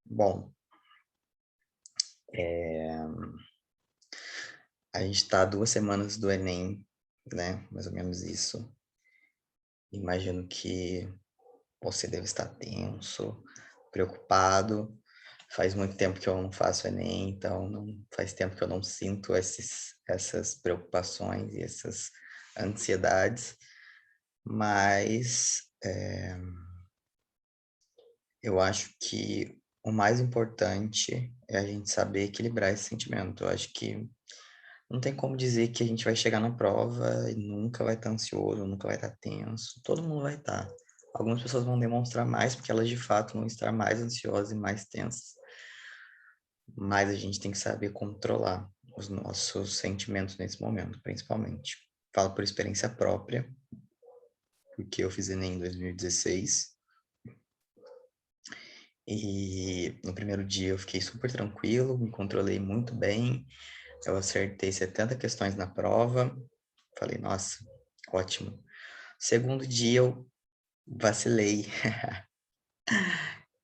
Bom, eh, a gente está a 2 semanas do Enem, né, mais ou menos isso. Imagino que você deve estar tenso, preocupado. Faz muito tempo que eu não faço Enem, então não faz tempo que eu não sinto essas preocupações e essas ansiedades, mas, eu acho que o mais importante é a gente saber equilibrar esse sentimento. Eu acho que não tem como dizer que a gente vai chegar na prova e nunca vai estar ansioso, nunca vai estar tenso. Todo mundo vai estar. Algumas pessoas vão demonstrar mais porque elas de fato vão estar mais ansiosas e mais tensas. Mas a gente tem que saber controlar os nossos sentimentos nesse momento, principalmente. Falo por experiência própria, porque eu fiz Enem em 2016. E no primeiro dia eu fiquei super tranquilo, me controlei muito bem. Eu acertei 70 questões na prova. Falei, nossa, ótimo. Segundo dia eu vacilei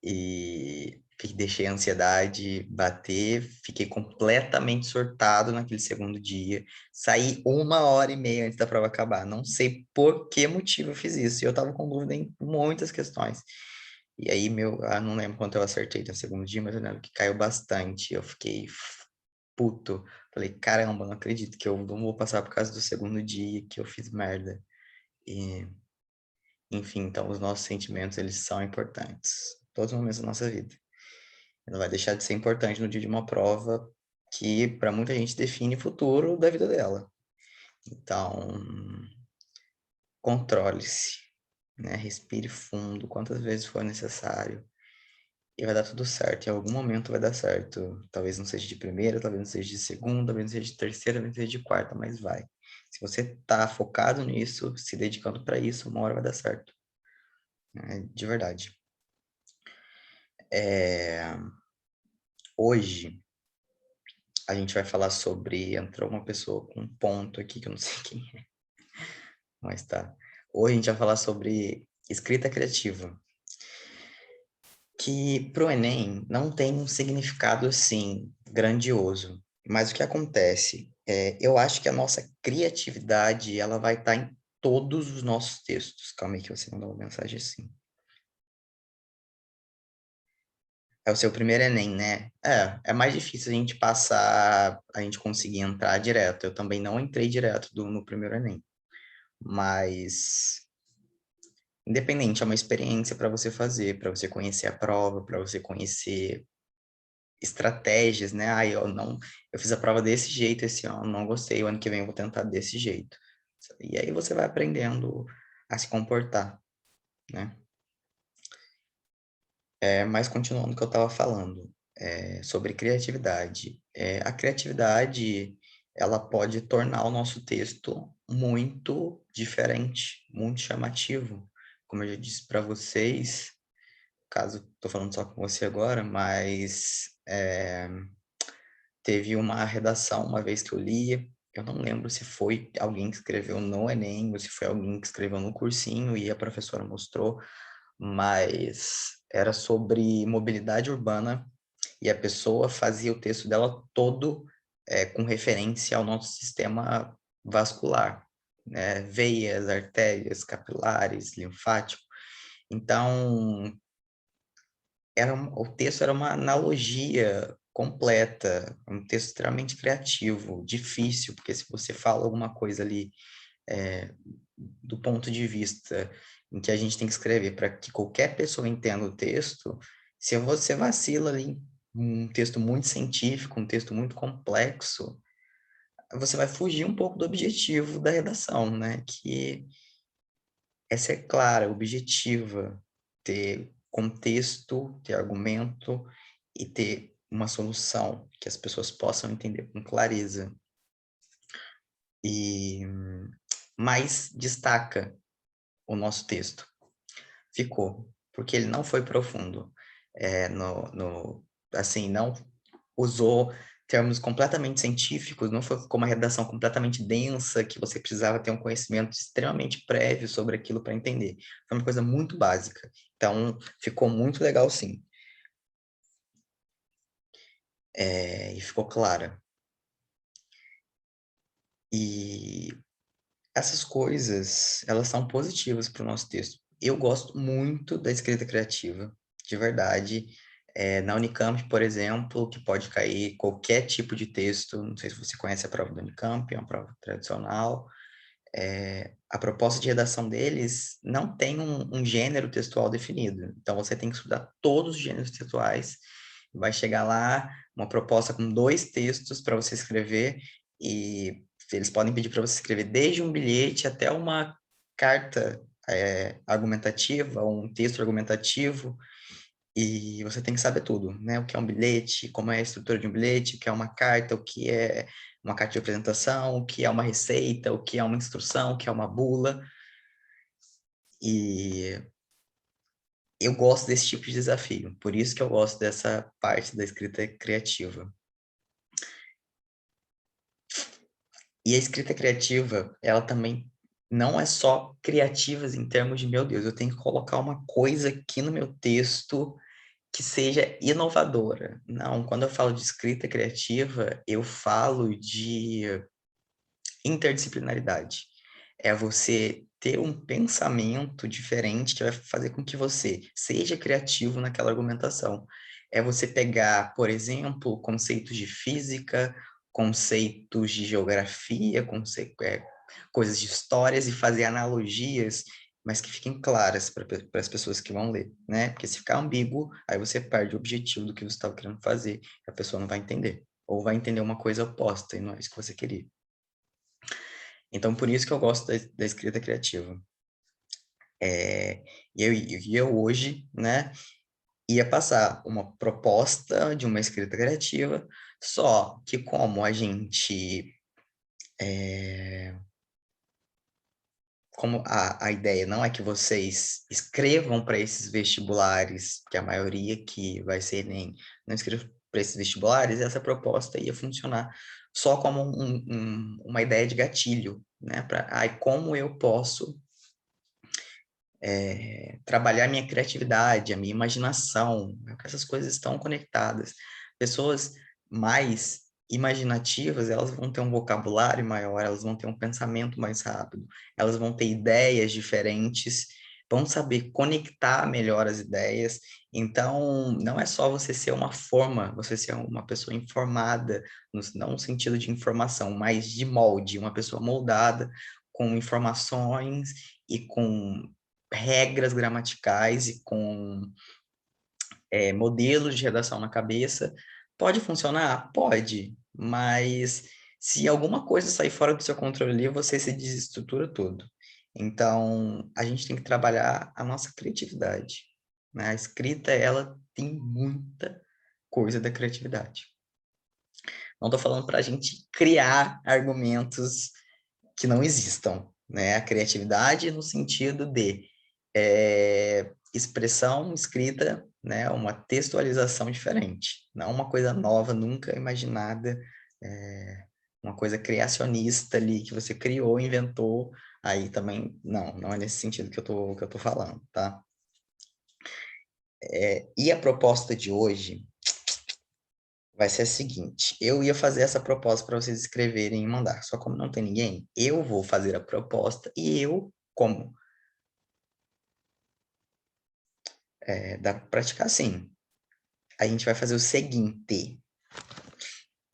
e deixei a ansiedade bater, fiquei completamente surtado naquele segundo dia. Saí 1 hora e meia antes da prova acabar. Não sei por que motivo eu fiz isso. E eu tava com dúvida em muitas questões. E aí, não lembro quanto eu acertei no segundo dia, mas eu lembro que caiu bastante. Eu fiquei puto. Falei, caramba, não acredito que eu não vou passar por causa do segundo dia que eu fiz merda. E, enfim, então os nossos sentimentos, eles são importantes. Todos os momentos da nossa vida. E não vai deixar de ser importante no dia de uma prova que, para muita gente, define o futuro da vida dela. Então, controle-se, né? Respire fundo, quantas vezes for necessário. E vai dar tudo certo. Em algum momento vai dar certo. Talvez não seja de primeira, talvez não seja de segunda, talvez não seja de terceira, talvez não seja de quarta, mas vai. Se você tá focado nisso, se dedicando para isso, uma hora vai dar certo. Né? De verdade. É, hoje a gente vai falar sobre. Entrou uma pessoa com um ponto aqui que eu não sei quem é, mas tá. Hoje a gente vai falar sobre escrita criativa. Que para o Enem não tem um significado assim grandioso. Mas o que acontece? Eu acho que a nossa criatividade ela vai estar em todos os nossos textos. Calma aí que você mandou uma mensagem assim. É o seu primeiro Enem, né? É mais difícil a gente passar, a gente conseguir entrar direto. Eu também não entrei direto no primeiro Enem. Mas, independente, é uma experiência para você fazer, para você conhecer a prova, para você conhecer estratégias, né? Eu fiz a prova desse jeito esse ano, não gostei, o ano que vem eu vou tentar desse jeito. E aí você vai aprendendo a se comportar, né? Mas continuando o que eu estava falando, sobre criatividade. A criatividade, ela pode tornar o nosso texto muito diferente, muito chamativo. Como eu já disse para vocês, caso estou falando só com você agora, mas teve uma redação uma vez que eu li, eu não lembro se foi alguém que escreveu no Enem ou se foi alguém que escreveu no cursinho e a professora mostrou, mas era sobre mobilidade urbana e a pessoa fazia o texto dela todo com referência ao nosso sistema vascular, né? Veias, artérias, capilares, linfático. Então, o texto era uma analogia completa, um texto extremamente criativo, difícil, porque se você fala alguma coisa ali é, do ponto de vista em que a gente tem que escrever para que qualquer pessoa entenda o texto, se você vacila ali, um texto muito científico, um texto muito complexo, você vai fugir um pouco do objetivo da redação, né? Que é ser clara, objetiva, ter contexto, ter argumento e ter uma solução que as pessoas possam entender com clareza. E mais destaca o nosso texto. Ficou, porque ele não foi profundo. Assim, não usou termos completamente científicos, não ficou uma redação completamente densa, que você precisava ter um conhecimento extremamente prévio sobre aquilo para entender. Foi uma coisa muito básica. Então, ficou muito legal, sim. e ficou clara. E essas coisas, elas são positivas para o nosso texto. Eu gosto muito da escrita criativa, de verdade. Na Unicamp, por exemplo, que pode cair qualquer tipo de texto, não sei se você conhece a prova da Unicamp, é uma prova tradicional. A proposta de redação deles não tem um gênero textual definido. Então, você tem que estudar todos os gêneros textuais. Vai chegar lá uma proposta com 2 textos para você escrever e eles podem pedir para você escrever desde um bilhete até uma carta argumentativa, um texto argumentativo, e você tem que saber tudo, né? O que é um bilhete, como é a estrutura de um bilhete, o que é uma carta, o que é uma carta de apresentação, o que é uma receita, o que é uma instrução, o que é uma bula. E eu gosto desse tipo de desafio, por isso que eu gosto dessa parte da escrita criativa. E a escrita criativa, ela também não é só criativas em termos de, meu Deus, eu tenho que colocar uma coisa aqui no meu texto que seja inovadora. Não, quando eu falo de escrita criativa, eu falo de interdisciplinaridade. É você ter um pensamento diferente que vai fazer com que você seja criativo naquela argumentação. É você pegar, por exemplo, conceitos de física, conceitos de geografia, coisas de histórias e fazer analogias, mas que fiquem claras para as pessoas que vão ler, né? Porque se ficar ambíguo, aí você perde o objetivo do que você estava querendo fazer, a pessoa não vai entender. Ou vai entender uma coisa oposta, e não é isso que você queria. Então, por isso que eu gosto da escrita criativa. E eu hoje, né, ia passar uma proposta de uma escrita criativa, só que como a gente, como a ideia não é que vocês escrevam para esses vestibulares, que a maioria que vai ser Enem, não escreva para esses vestibulares, essa proposta ia funcionar só como uma ideia de gatilho, né, como eu posso trabalhar minha criatividade, a minha imaginação, né? Essas coisas estão conectadas. Pessoas mais imaginativas, elas vão ter um vocabulário maior, elas vão ter um pensamento mais rápido, elas vão ter ideias diferentes, vão saber conectar melhor as ideias. Então, não é só você ser uma forma, você ser uma pessoa informada, não no sentido de informação, mas de molde, uma pessoa moldada com informações e com regras gramaticais e com modelos de redação na cabeça. Pode funcionar? Pode, mas se alguma coisa sair fora do seu controle, você se desestrutura tudo. Então, a gente tem que trabalhar a nossa criatividade, né? A escrita, ela tem muita coisa da criatividade. Não estou falando para a gente criar argumentos que não existam, né? A criatividade no sentido de expressão escrita, né? Uma textualização diferente, não uma coisa nova, nunca imaginada, uma coisa criacionista ali que você criou, inventou, aí também não é nesse sentido que eu tô falando, tá? E a proposta de hoje vai ser a seguinte: eu ia fazer essa proposta para vocês escreverem e mandar, só como não tem ninguém, eu vou fazer a proposta e como dá para praticar assim. A gente vai fazer o seguinte: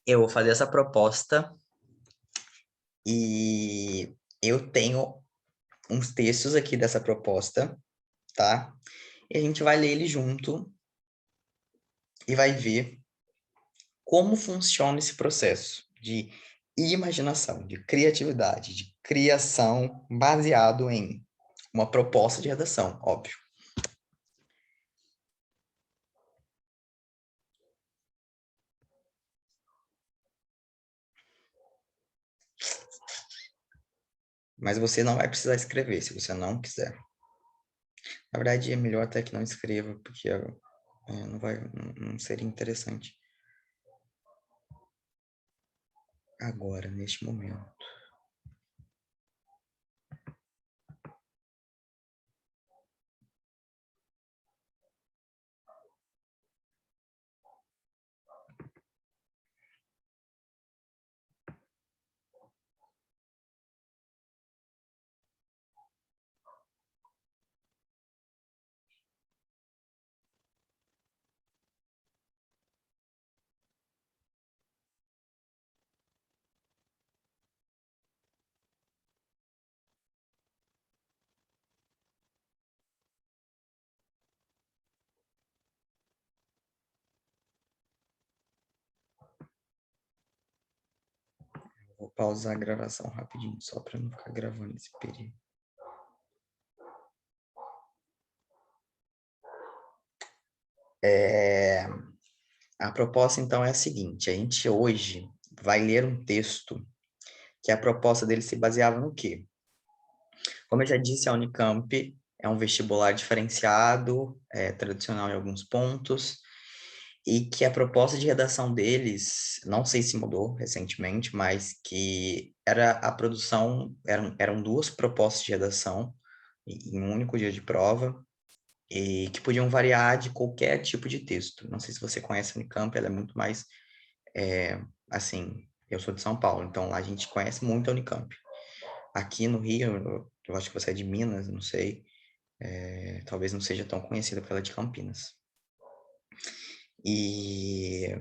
eu vou fazer essa proposta e eu tenho uns textos aqui dessa proposta, tá? E a gente vai ler ele junto e vai ver como funciona esse processo de imaginação, de criatividade, de criação baseado em uma proposta de redação, óbvio. Mas você não vai precisar escrever se você não quiser. Na verdade, é melhor até que não escreva, porque não seria interessante agora, neste momento. pausar a gravação rapidinho, só para não ficar gravando esse período. A proposta, então, é a seguinte. A gente hoje vai ler um texto que a proposta dele se baseava no quê? Como eu já disse, a Unicamp é um vestibular diferenciado, tradicional em alguns pontos, e que a proposta de redação deles, não sei se mudou recentemente, mas que era a produção, eram duas propostas de redação em um único dia de prova, e que podiam variar de qualquer tipo de texto. Não sei se você conhece a Unicamp, ela é muito mais, assim, eu sou de São Paulo, então lá a gente conhece muito a Unicamp. Aqui no Rio, eu acho que você é de Minas, não sei, talvez não seja tão conhecida porque ela é de Campinas. E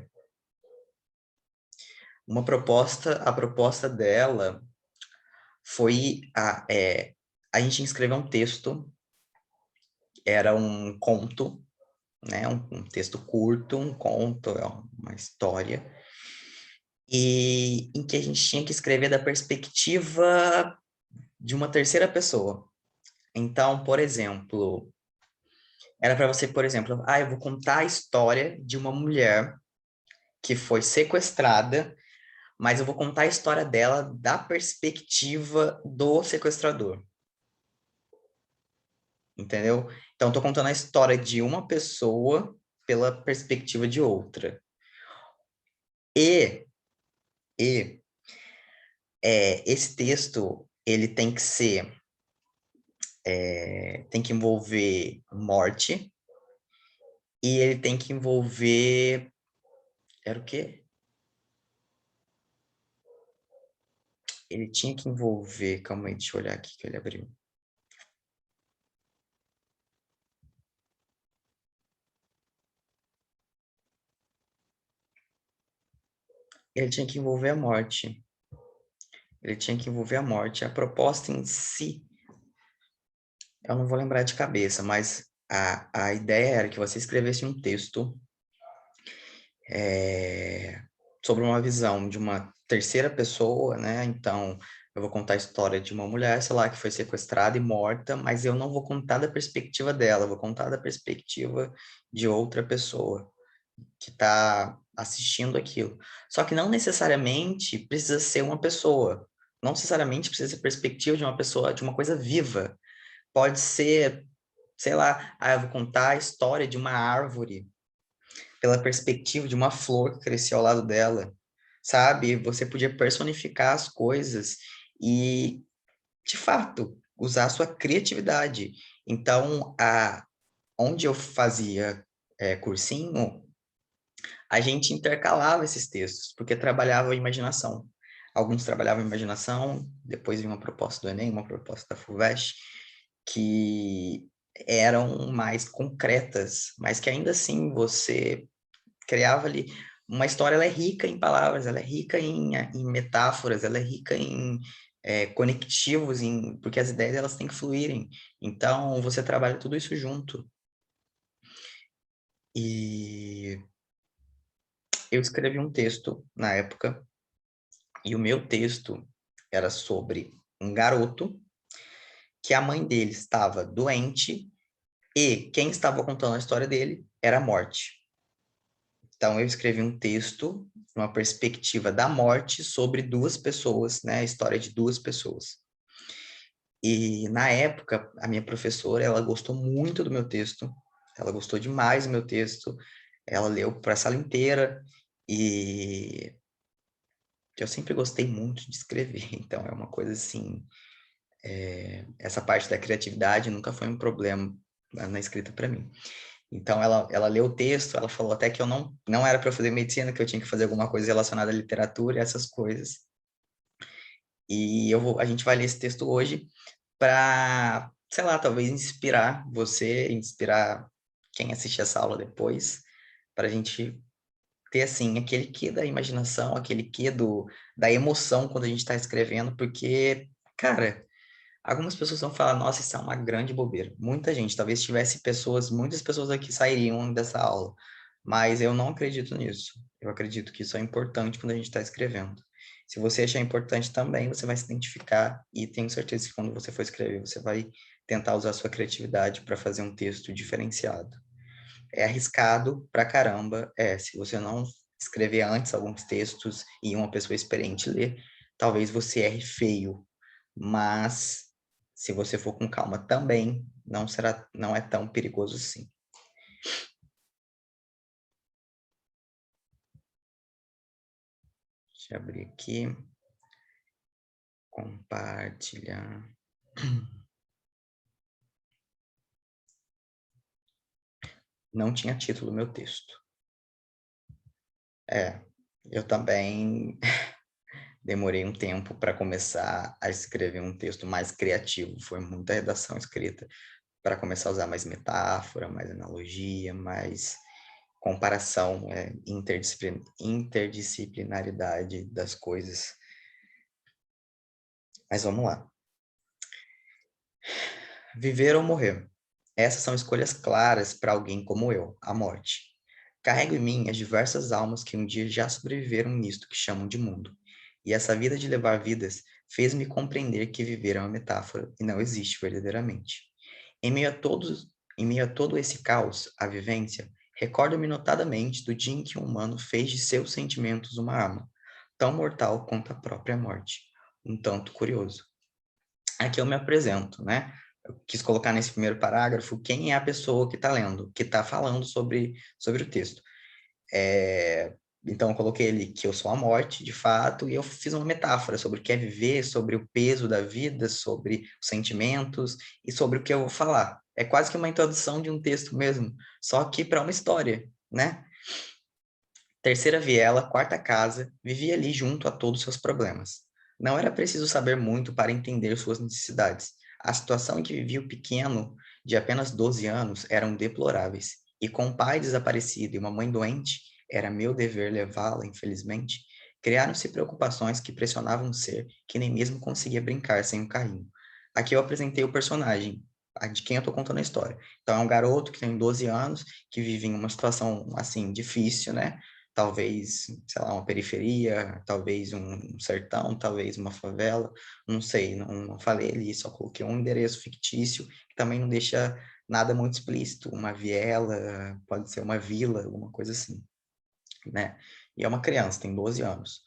a proposta dela foi a gente escreveu um texto, era um conto, né, um texto curto, um conto, uma história, e em que a gente tinha que escrever da perspectiva de uma terceira pessoa. Então, por exemplo, era para você, por exemplo, eu vou contar a história de uma mulher que foi sequestrada, mas eu vou contar a história dela da perspectiva do sequestrador. Entendeu? Então, estou contando a história de uma pessoa pela perspectiva de outra. E, e esse texto, ele tem que ser, tem que envolver morte, e ele tem que envolver, era o quê? Ele tinha que envolver, calma aí, deixa eu olhar aqui que ele abriu. Ele tinha que envolver a morte. Ele tinha que envolver a morte. A proposta em si, eu não vou lembrar de cabeça, mas a ideia era que você escrevesse um texto sobre uma visão de uma terceira pessoa, né? Então, eu vou contar a história de uma mulher, sei lá, que foi sequestrada e morta, mas eu não vou contar da perspectiva dela, eu vou contar da perspectiva de outra pessoa que está assistindo aquilo. Só que não necessariamente precisa ser uma pessoa, não necessariamente precisa ser a perspectiva de uma pessoa, de uma coisa viva. Pode ser, sei lá, eu vou contar a história de uma árvore pela perspectiva de uma flor que cresceu ao lado dela, sabe? Você podia personificar as coisas e, de fato, usar a sua criatividade. Então, onde eu fazia cursinho, a gente intercalava esses textos, porque trabalhava a imaginação. Alguns trabalhavam a imaginação, depois vinha uma proposta do Enem, uma proposta da FUVEST, que eram mais concretas, mas que ainda assim você criava ali uma história. Ela é rica em palavras, ela é rica em metáforas, ela é rica em conectivos, porque as ideias elas têm que fluírem. Então, você trabalha tudo isso junto. E eu escrevi um texto na época, e o meu texto era sobre um garoto que a mãe dele estava doente e quem estava contando a história dele era a morte. Então, eu escrevi um texto, uma perspectiva da morte sobre duas pessoas, né? A história de duas pessoas. E, na época, a minha professora, ela gostou muito do meu texto, ela gostou demais do meu texto, ela leu para a sala inteira, e eu sempre gostei muito de escrever, então é uma coisa assim, essa parte da criatividade nunca foi um problema na escrita para mim. Então, ela leu o texto, ela falou até que eu não era para fazer medicina, que eu tinha que fazer alguma coisa relacionada à literatura e essas coisas. E a gente vai ler esse texto hoje para, sei lá, talvez inspirar você, inspirar quem assistir essa aula depois, para a gente ter, assim, aquele quê da imaginação, aquele quê da emoção quando a gente está escrevendo, porque, cara, algumas pessoas vão falar, nossa, isso é uma grande bobeira. Muita gente, talvez tivesse muitas pessoas aqui sairiam dessa aula, mas eu não acredito nisso. Eu acredito que isso é importante quando a gente está escrevendo. Se você achar importante também, você vai se identificar e tenho certeza que quando você for escrever, você vai tentar usar a sua criatividade para fazer um texto diferenciado. É arriscado pra caramba, se você não escrever antes alguns textos e uma pessoa experiente ler, talvez você erre feio, mas se você for com calma também, não é tão perigoso assim. Deixa eu abrir aqui. Compartilhar. Não tinha título meu texto. Eu também demorei um tempo para começar a escrever um texto mais criativo. Foi muita redação escrita para começar a usar mais metáfora, mais analogia, mais comparação, interdisciplinaridade das coisas. Mas vamos lá. Viver ou morrer? Essas são escolhas claras para alguém como eu, a morte. Carrego em mim as diversas almas que um dia já sobreviveram nisto que chamam de mundo. E essa vida de levar vidas fez-me compreender que viver é uma metáfora e não existe verdadeiramente. Em meio a todo esse caos, a vivência, recordo-me notadamente do dia em que um humano fez de seus sentimentos uma arma, tão mortal quanto a própria morte. Um tanto curioso. Aqui eu me apresento, né? Eu quis colocar nesse primeiro parágrafo quem é a pessoa que está lendo, que está falando sobre o texto. Então, eu coloquei ali que eu sou a morte, de fato, e eu fiz uma metáfora sobre o que é viver, sobre o peso da vida, sobre os sentimentos e sobre o que eu vou falar. É quase que uma introdução de um texto mesmo, só que para uma história, né? Terceira viela, quarta casa, vivia ali junto a todos seus problemas. Não era preciso saber muito para entender suas necessidades. A situação em que vivia o pequeno, de apenas 12 anos, eram deploráveis. E com um pai desaparecido e uma mãe doente, era meu dever levá-la, infelizmente. Criaram-se preocupações que pressionavam um ser que nem mesmo conseguia brincar sem um carrinho. Aqui eu apresentei o personagem, de quem eu estou contando a história. Então é um garoto que tem 12 anos, que vive em uma situação, assim, difícil, né? Talvez, sei lá, uma periferia, talvez um sertão, talvez uma favela, não sei, não falei ali, só coloquei um endereço fictício, que também não deixa nada muito explícito, uma viela, pode ser uma vila, alguma coisa assim, né? E é uma criança, tem 12 anos.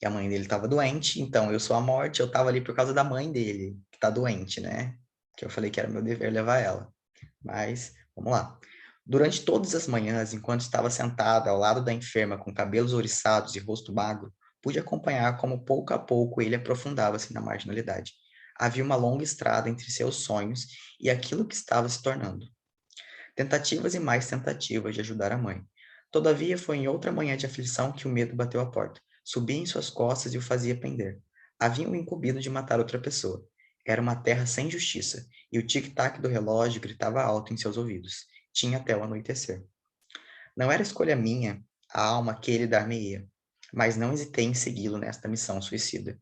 E a mãe dele estava doente, então eu sou a morte, eu estava ali por causa da mãe dele, que está doente, né? Que eu falei que era meu dever levar ela. Mas, vamos lá. Durante todas as manhãs, enquanto estava sentada ao lado da enferma com cabelos ouriçados e rosto magro, pude acompanhar como pouco a pouco ele aprofundava-se na marginalidade. Havia uma longa estrada entre seus sonhos e aquilo que estava se tornando. Tentativas e mais tentativas de ajudar a mãe. Todavia, foi em outra manhã de aflição que o medo bateu à porta. Subia em suas costas e o fazia pender. Haviam incumbido de matar outra pessoa. Era uma terra sem justiça, e o tic-tac do relógio gritava alto em seus ouvidos. Tinha até o anoitecer. Não era escolha minha a alma que ele dar-me-ia, mas não hesitei em segui-lo nesta missão suicida.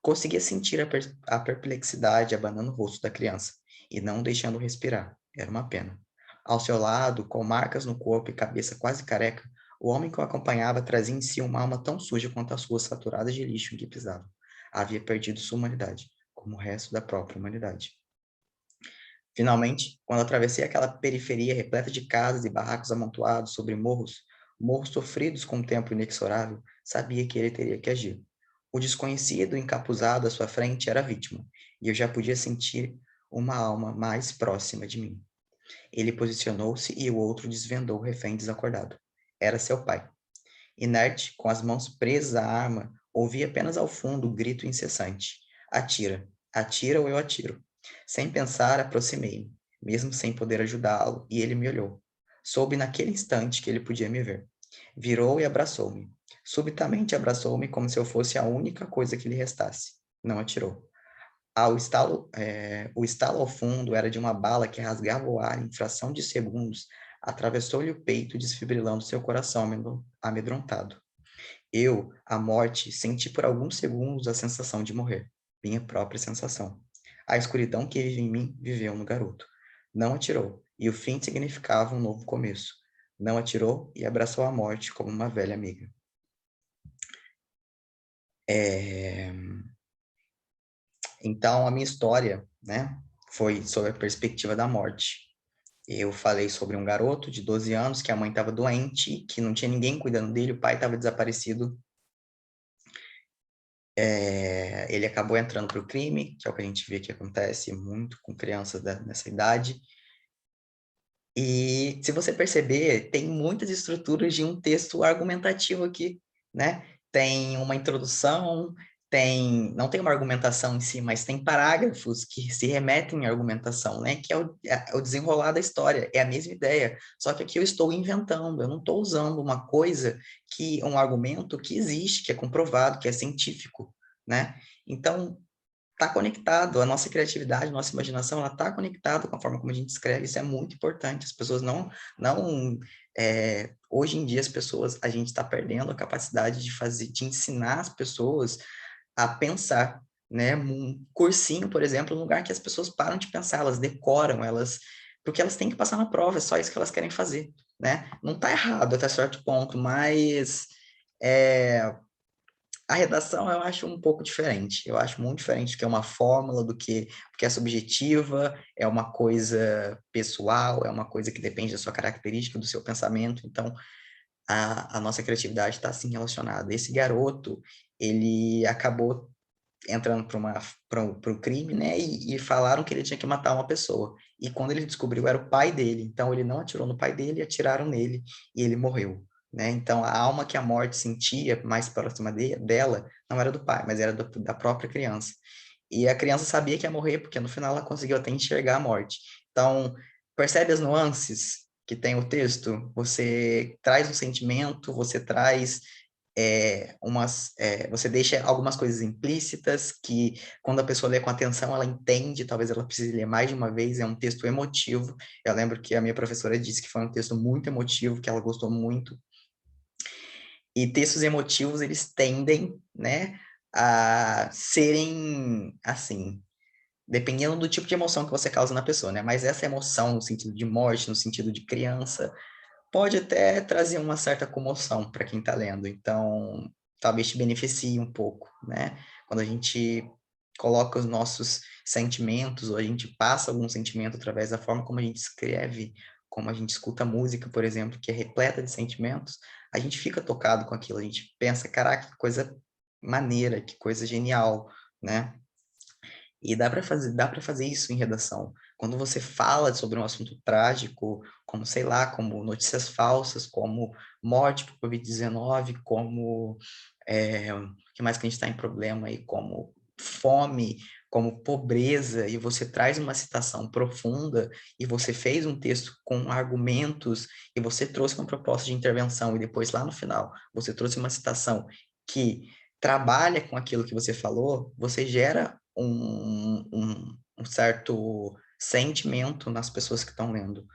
Conseguia sentir a perplexidade abanando o rosto da criança, e não deixando respirar. Era uma pena. Ao seu lado, com marcas no corpo e cabeça quase careca, o homem que o acompanhava trazia em si uma alma tão suja quanto as ruas saturadas de lixo em que pisava. Havia perdido sua humanidade, como o resto da própria humanidade. Finalmente, quando atravessei aquela periferia repleta de casas e barracos amontoados sobre morros sofridos com o tempo inexorável, sabia que ele teria que agir. O desconhecido encapuzado à sua frente era a vítima, e eu já podia sentir uma alma mais próxima de mim. Ele posicionou-se e o outro desvendou o refém desacordado. Era seu pai. Inerte, com as mãos presas à arma, ouvi apenas ao fundo o grito incessante: atira, atira ou eu atiro. Sem pensar, aproximei-me, mesmo sem poder ajudá-lo, e ele me olhou. Soube naquele instante que ele podia me ver. Virou e abraçou-me. Subitamente abraçou-me como se eu fosse a única coisa que lhe restasse. Não atirou. O estalo ao fundo era de uma bala que rasgava o ar em fração de segundos, atravessou-lhe o peito, desfibrilando seu coração amedrontado. Eu, a morte, senti por alguns segundos a sensação de morrer, minha própria sensação. A escuridão que vive em mim viveu no garoto. Não atirou, e o fim significava um novo começo. Não atirou e abraçou a morte como uma velha amiga. É... Então, a minha história, né, foi sobre a perspectiva da morte. Eu falei sobre um garoto de 12 anos que a mãe estava doente, que não tinha ninguém cuidando dele, o pai estava desaparecido. Ele acabou entrando para o crime, que é o que a gente vê que acontece muito com crianças nessa idade. E, se você perceber, tem muitas estruturas de um texto argumentativo aqui, né? Tem uma introdução, não tem uma argumentação em si, mas tem parágrafos que se remetem à argumentação, né? Que é o desenrolar da história, é a mesma ideia, só que aqui eu estou inventando, eu não estou usando uma coisa, um argumento que existe, que é comprovado, que é científico, né? Então, está conectado, a nossa criatividade, a nossa imaginação, ela está conectada com a forma como a gente escreve, isso é muito importante, as pessoas hoje em dia as pessoas, a gente está perdendo a capacidade de ensinar as pessoas a pensar, né, um cursinho, por exemplo, um lugar que as pessoas param de pensar, elas decoram, porque elas têm que passar na prova, é só isso que elas querem fazer, né, não está errado até certo ponto, mas a redação eu acho um pouco diferente. Eu acho muito diferente do que é uma fórmula, porque é subjetiva, é uma coisa pessoal, é uma coisa que depende da sua característica, do seu pensamento. Então, a nossa criatividade está assim relacionada. Esse garoto, ele acabou entrando para um crime, né? E falaram que ele tinha que matar uma pessoa. E quando ele descobriu, era o pai dele. Então ele não atirou no pai dele, atiraram nele e ele morreu, né? Então a alma que a morte sentia mais próxima dela não era do pai, mas era da própria criança. E a criança sabia que ia morrer porque no final ela conseguiu até enxergar a morte. Então percebe as nuances que tem o texto? Você traz um sentimento, você traz você deixa algumas coisas implícitas que, quando a pessoa lê com atenção, ela entende, talvez ela precise ler mais de uma vez, é um texto emotivo. Eu lembro que a minha professora disse que foi um texto muito emotivo, que ela gostou muito. E textos emotivos, eles tendem, né, a serem, assim, dependendo do tipo de emoção que você causa na pessoa, né? Mas essa emoção, no sentido de morte, no sentido de criança, pode até trazer uma certa comoção para quem está lendo. Então, talvez te beneficie um pouco, né? Quando a gente coloca os nossos sentimentos, ou a gente passa algum sentimento através da forma como a gente escreve, como a gente escuta música, por exemplo, que é repleta de sentimentos, a gente fica tocado com aquilo, a gente pensa, caraca, que coisa maneira, que coisa genial, né? E dá para fazer isso em redação. Quando você fala sobre um assunto trágico, como, sei lá, como notícias falsas, como morte por Covid-19, como, o que mais que a gente está em problema aí, como fome, como pobreza, e você traz uma citação profunda, e você fez um texto com argumentos, e você trouxe uma proposta de intervenção, e depois lá no final, você trouxe uma citação que trabalha com aquilo que você falou, você gera um certo sentimento nas pessoas que estão lendo.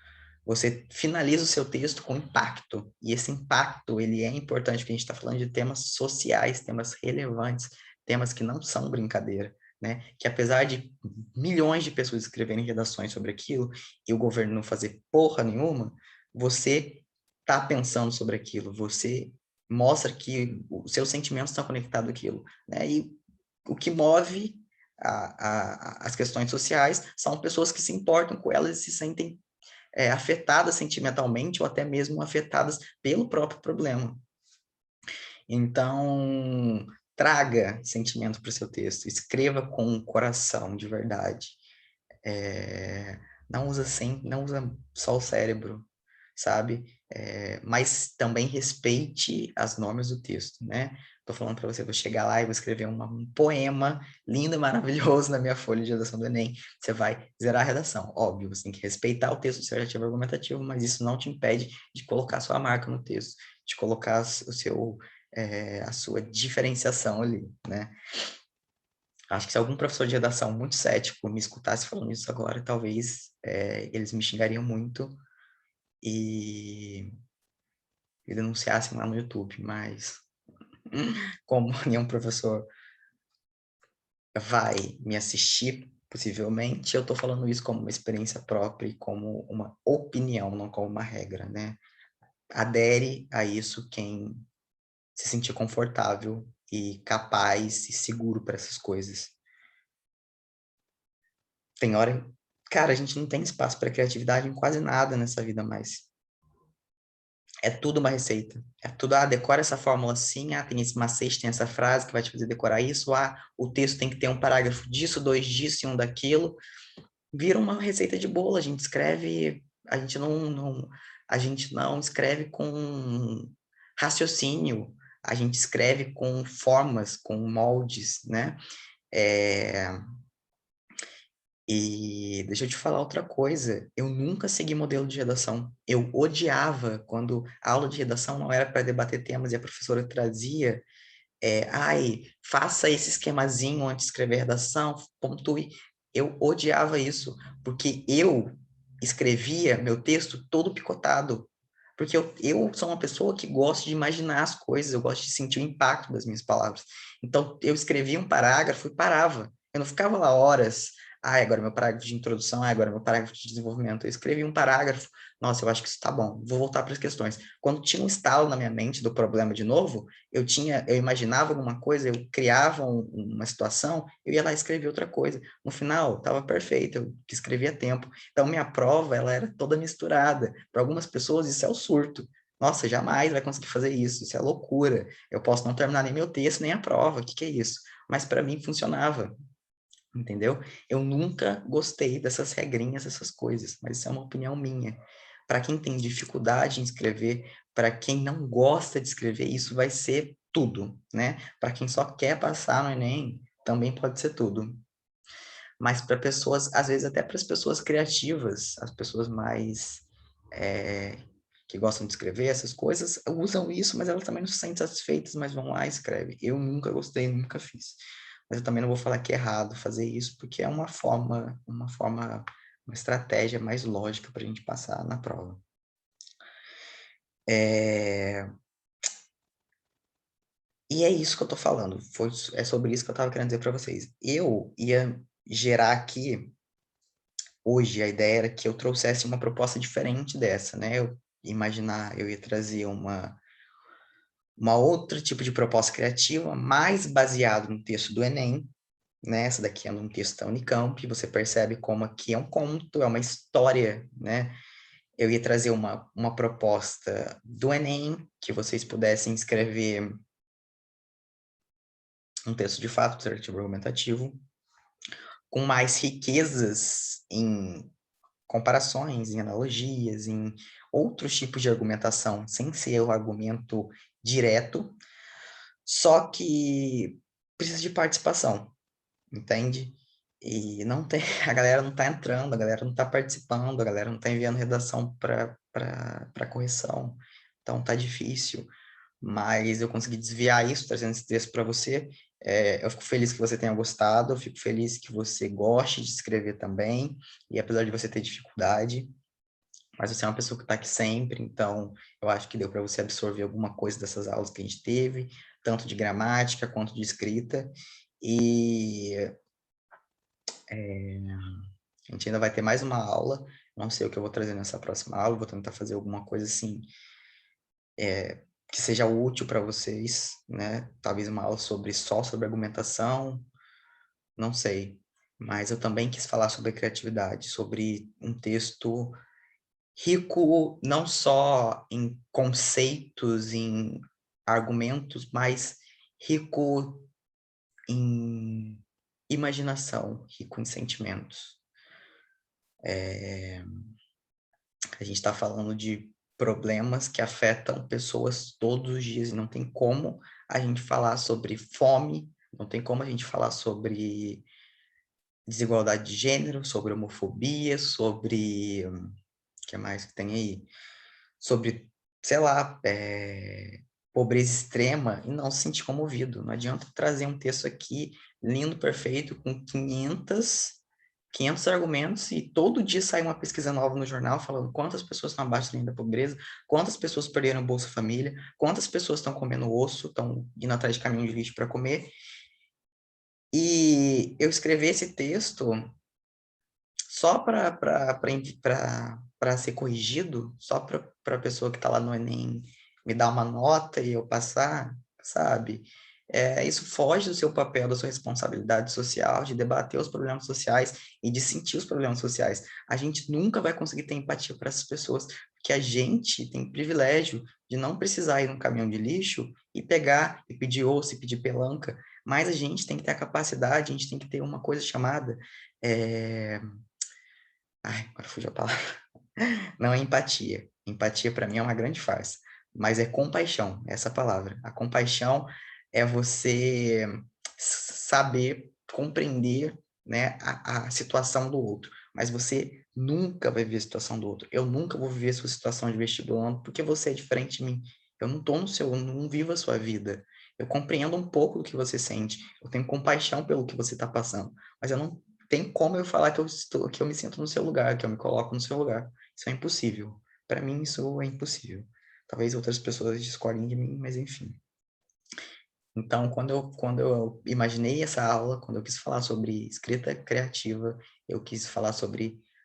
Você finaliza o seu texto com impacto, e esse impacto, ele é importante, porque a gente está falando de temas sociais, temas relevantes, temas que não são brincadeira, né? Que apesar de milhões de pessoas escreverem redações sobre aquilo, e o governo não fazer porra nenhuma, você está pensando sobre aquilo, você mostra que os seus sentimentos estão conectados àquilo, né? E o que move as questões sociais são pessoas que se importam com elas e se sentem afetadas sentimentalmente ou até mesmo afetadas pelo próprio problema. Então, traga sentimento para o seu texto, escreva com o coração, de verdade. Não usa só o cérebro, sabe? Mas também respeite as normas do texto, né? Tô falando para você, vou chegar lá e vou escrever um poema lindo e maravilhoso na minha folha de redação do Enem. Você vai zerar a redação. Óbvio, você tem que respeitar o texto dissertativo e argumentativo, mas isso não te impede de colocar sua marca no texto, de colocar a sua diferenciação ali, né? Acho que se algum professor de redação muito cético me escutasse falando isso agora, talvez eles me xingariam muito e denunciassem lá no YouTube, mas como nenhum professor vai me assistir, possivelmente, eu estou falando isso como uma experiência própria e como uma opinião, não como uma regra, né? Adere a isso quem se sentir confortável e capaz e seguro para essas coisas. Tem hora, cara, a gente não tem espaço para criatividade em quase nada nessa vida mais. É tudo uma receita. É tudo, decora essa fórmula assim, tem esse macete, tem essa frase que vai te fazer decorar isso, o texto tem que ter um parágrafo disso, dois disso e um daquilo. Vira uma receita de bolo, a gente escreve, a gente não escreve com raciocínio, a gente escreve com formas, com moldes, né? É, e deixa eu te falar outra coisa, eu nunca segui modelo de redação. Eu odiava quando a aula de redação não era para debater temas e a professora trazia, faça esse esquemazinho antes de escrever a redação, pontue. Eu odiava isso, porque eu escrevia meu texto todo picotado. Porque eu sou uma pessoa que gosta de imaginar as coisas, eu gosto de sentir o impacto das minhas palavras. Então, eu escrevia um parágrafo e parava. Eu não ficava lá horas. Agora meu parágrafo de introdução, agora meu parágrafo de desenvolvimento. Eu escrevi um parágrafo. Nossa, eu acho que isso tá bom. Vou voltar para as questões. Quando tinha um estalo na minha mente do problema de novo, eu imaginava alguma coisa, eu criava uma situação, eu ia lá e escrevia outra coisa. No final, estava perfeito, eu escrevia a tempo. Então, minha prova, ela era toda misturada. Para algumas pessoas, isso é o surto. Nossa, jamais vai conseguir fazer isso, isso é loucura. Eu posso não terminar nem meu texto, nem a prova, o que que é isso? Mas para mim funcionava, entendeu? Eu nunca gostei dessas regrinhas, essas coisas, mas isso é uma opinião minha. Para quem tem dificuldade em escrever, para quem não gosta de escrever, isso vai ser tudo, né? Para quem só quer passar no Enem, também pode ser tudo. Mas para pessoas, às vezes até para as pessoas criativas, as pessoas mais que gostam de escrever essas coisas, usam isso, mas elas também não se sentem satisfeitas, mas vão lá e escrevem. Eu nunca gostei, nunca fiz. Mas eu também não vou falar que é errado fazer isso, porque é uma estratégia mais lógica para a gente passar na prova. E é isso que eu estou falando. É sobre isso que eu estava querendo dizer para vocês. Eu ia gerar aqui hoje a ideia era que eu trouxesse uma proposta diferente dessa, né? Eu ia trazer uma outra tipo de proposta criativa, mais baseado no texto do Enem, né? Essa daqui é um texto da Unicamp, você percebe como aqui é um conto, é uma história, né? Eu ia trazer uma proposta do Enem, que vocês pudessem escrever um texto de fato, dissertativo argumentativo, com mais riquezas em comparações, em analogias, em outros tipos de argumentação, sem ser o argumento direto, só que precisa de participação, entende? E não tem, a galera não está entrando, a galera não está participando, a galera não está enviando redação para correção, então tá difícil, mas eu consegui desviar isso, trazendo esse texto para você. Eu fico feliz que você tenha gostado, eu fico feliz que você goste de escrever também, e apesar de você ter dificuldade, mas você é uma pessoa que está aqui sempre, então eu acho que deu para você absorver alguma coisa dessas aulas que a gente teve, tanto de gramática quanto de escrita, e a gente ainda vai ter mais uma aula, não sei o que eu vou trazer nessa próxima aula, vou tentar fazer alguma coisa assim, que seja útil para vocês, né? Talvez uma aula só sobre argumentação, não sei. Mas eu também quis falar sobre criatividade, sobre um texto rico não só em conceitos, em argumentos, mas rico em imaginação, rico em sentimentos. A gente está falando de problemas que afetam pessoas todos os dias e não tem como a gente falar sobre fome, não tem como a gente falar sobre desigualdade de gênero, sobre homofobia, sobre o que mais que tem aí? Sobre, sei lá, pobreza extrema e não se sentir comovido. Não adianta trazer um texto aqui lindo, perfeito, com 500 argumentos e todo dia sai uma pesquisa nova no jornal falando quantas pessoas estão abaixo da linha da pobreza, quantas pessoas perderam o Bolsa Família, quantas pessoas estão comendo osso, estão indo atrás de caminhão de lixo para comer. E eu escrevi esse texto só para ser corrigido, só para a pessoa que está lá no Enem me dar uma nota e eu passar, sabe? Isso foge do seu papel, da sua responsabilidade social, de debater os problemas sociais e de sentir os problemas sociais. A gente nunca vai conseguir ter empatia para essas pessoas, porque a gente tem privilégio de não precisar ir num caminhão de lixo e pegar e pedir osso e pedir pelanca, mas a gente tem que ter a capacidade, a gente tem que ter uma coisa chamada... Ai, agora fugiu a palavra. Não é empatia. Empatia, para mim, é uma grande farsa. Mas é compaixão, essa palavra. A compaixão é você saber compreender, né, a situação do outro. Mas você nunca vai viver a situação do outro. Eu nunca vou viver a sua situação de vestibular porque você é diferente de mim. Eu não tô no seu, eu não vivo a sua vida. Eu compreendo um pouco do que você sente. Eu tenho compaixão pelo que você está passando. Mas eu não tenho como eu falar que eu me sinto no seu lugar, que eu me coloco no seu lugar. Isso é impossível. Para mim, isso é impossível. Talvez outras pessoas discordem de mim, mas enfim. Então, quando eu imaginei essa aula, quando eu quis falar sobre escrita criativa, eu quis falar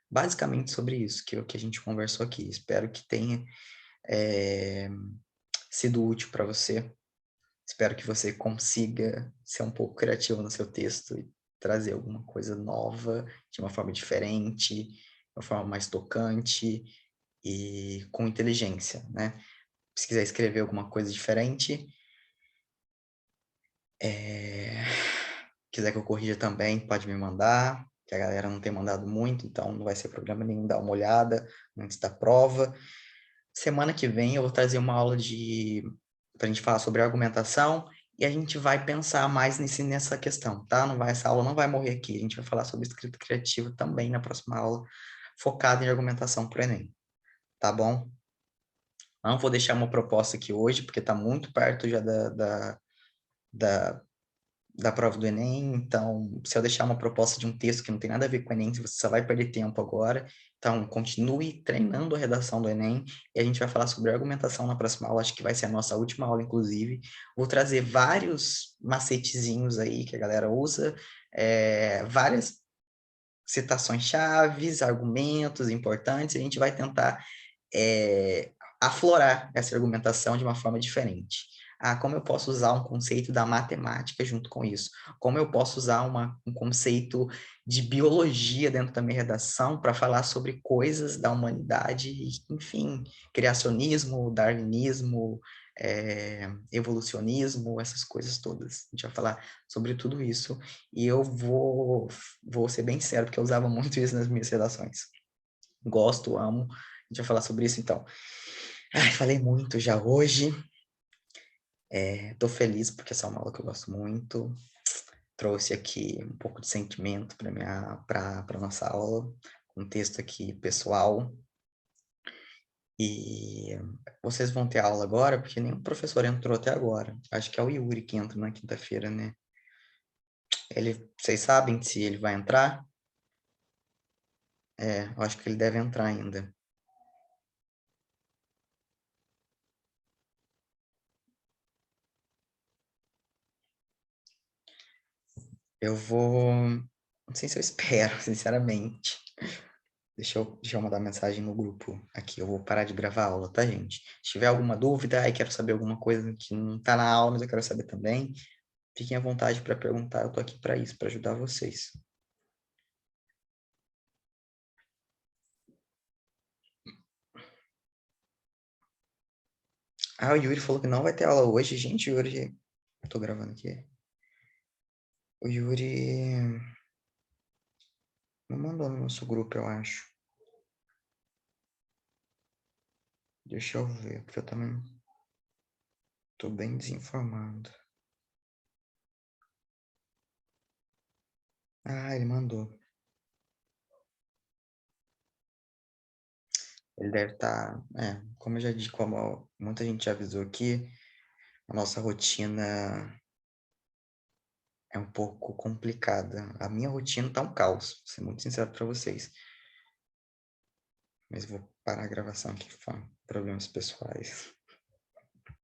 basicamente sobre isso, que a gente conversou aqui. Espero que tenha sido útil para você. Espero que você consiga ser um pouco criativo no seu texto e trazer alguma coisa nova, de uma forma diferente, de uma forma mais tocante e com inteligência, né? Se quiser escrever alguma coisa diferente, quiser que eu corrija também, pode me mandar, que a galera não tem mandado muito, então não vai ser problema nenhum dar uma olhada antes da prova. Semana que vem eu vou trazer uma aula para a gente falar sobre argumentação e a gente vai pensar mais nessa questão, tá? Essa aula não vai morrer aqui, a gente vai falar sobre escrita criativa também na próxima aula, focada em argumentação para o Enem, tá bom? Não vou deixar uma proposta aqui hoje, porque está muito perto já da, da prova do Enem, então, se eu deixar uma proposta de um texto que não tem nada a ver com o Enem, você só vai perder tempo agora. Então, continue treinando a redação do Enem e a gente vai falar sobre argumentação na próxima aula, acho que vai ser a nossa última aula, inclusive. Vou trazer vários macetezinhos aí que a galera usa, várias citações chaves, argumentos importantes, e a gente vai tentar aflorar essa argumentação de uma forma diferente. Como eu posso usar um conceito da matemática junto com isso? Como eu posso usar um conceito de biologia dentro da minha redação para falar sobre coisas da humanidade, enfim, criacionismo, darwinismo, evolucionismo, essas coisas todas. A gente vai falar sobre tudo isso e eu vou ser bem sincero, porque eu usava muito isso nas minhas redações. Gosto, amo. A gente vai falar sobre isso então. Falei muito já hoje. Tô feliz porque essa é uma aula que eu gosto muito. Trouxe aqui um pouco de sentimento para nossa aula. Um texto aqui pessoal. E vocês vão ter aula agora, porque nenhum professor entrou até agora. Acho que é o Yuri que entra na quinta-feira, né? Vocês sabem se ele vai entrar? Eu acho que ele deve entrar ainda. Eu vou... Não sei se eu espero, sinceramente. Deixa eu mandar mensagem no grupo aqui. Eu vou parar de gravar a aula, tá, gente? Se tiver alguma dúvida, aí quero saber alguma coisa que não tá na aula, mas eu quero saber também, fiquem à vontade para perguntar. Eu tô aqui para isso, para ajudar vocês. O Yuri falou que não vai ter aula hoje. Gente, o Yuri... Eu tô gravando aqui. O Yuri não mandou no nosso grupo, eu acho. Deixa eu ver, porque eu também tô bem desinformado. Ele mandou. Ele deve estar... como eu já disse, como muita gente já avisou aqui, a nossa rotina é um pouco complicada. A minha rotina tá um caos, vou ser muito sincero para vocês. Mas vou parar a gravação aqui, problemas pessoais.